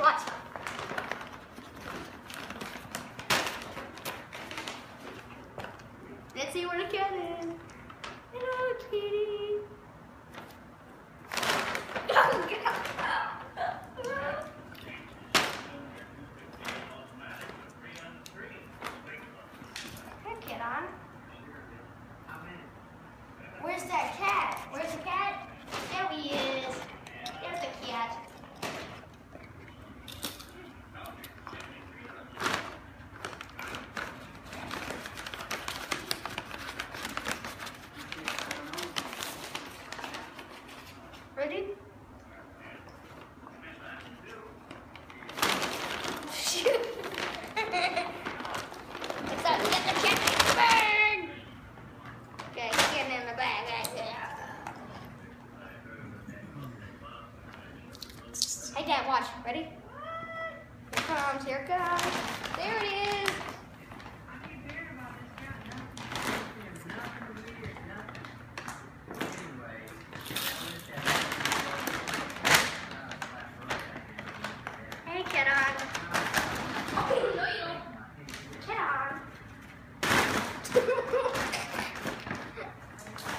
watch. Let's see where the cat is. Hello, kitty. Oh, God. Hey, kid on. Where's that cat? Where's the cat? There he is. There's the cat. Ready? Shoot! Let's get the cat. Burn! Okay, get in the bag right there. Hey, Dad, watch. Ready? Here it comes. There it is. Hey, get on. Oh, no, you don't. Get on.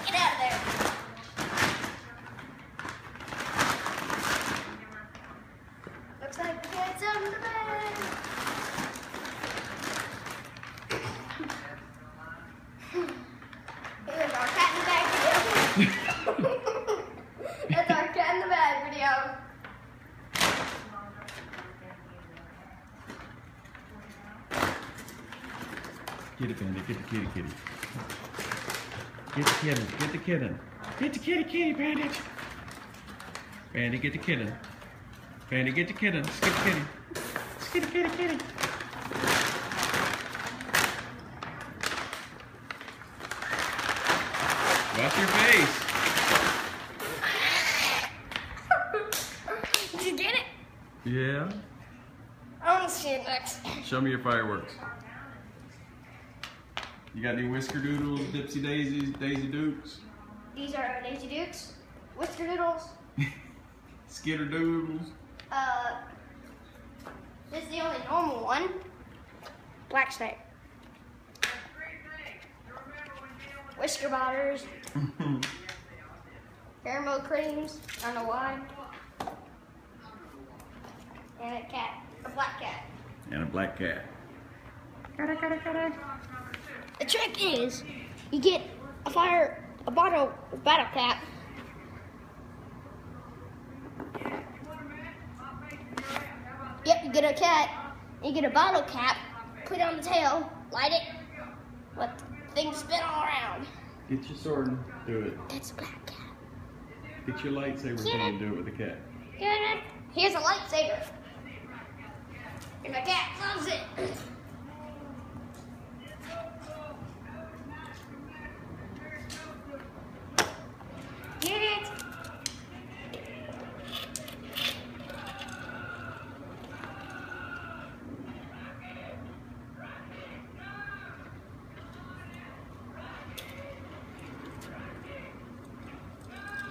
Get out of there. Looks like the cat's on the bed. Here's our cat in the bag video. That's our cat in the bag video. Get it, Bandit. Get the kitty, kitty. Get the kitten. Get the kitten. Get the kitty, kitty, Bandit. Bandit, get the kitten. Bandit, get the kitten. Let's get the kitty. Let's get the kitty, kitty. Watch your face. Did you get it? Yeah. I want to see it next. Show me your fireworks. You got any Whisker Doodles, Dipsy Daisies, Daisy Dukes? These are Daisy Dukes, Whisker Doodles. Skitter Doodles. This is the only normal one. Black Snake. Whisker Botters. Caramel Creams. I don't know why. And a cat. A black cat. And a black cat. The trick is, you get a bottle cap. Yep, you get a cat, you get a bottle cap, put it on the tail, light it, let the thing spin all around. Get your sword and do it. That's a black cat. Get your lightsaber thing and do it with the cat. Good. Here's a lightsaber. And my cat loves it. Get it.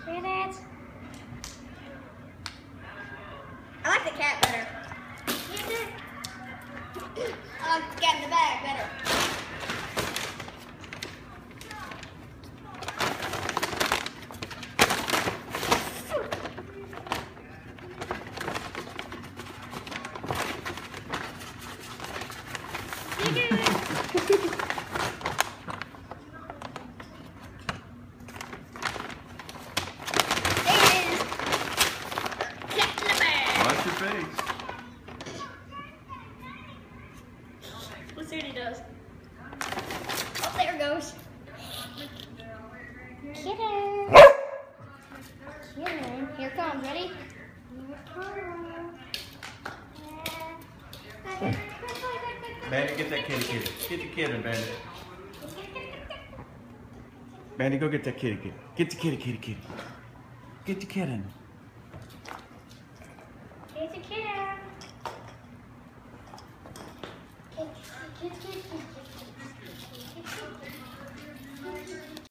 Get it. I like the cat better. Get it. I like the cat in the bag better. Watch your face. Let's see what he does. Oh, there it goes. Kitten. Kitten. Here it comes. Ready? Here it comes. Bandit, get that kitty, kitty. Get the kitten, Bandit. Bandit, go get that kitty, kitty. Get the kitty, kitty, kitty. Get the kitten.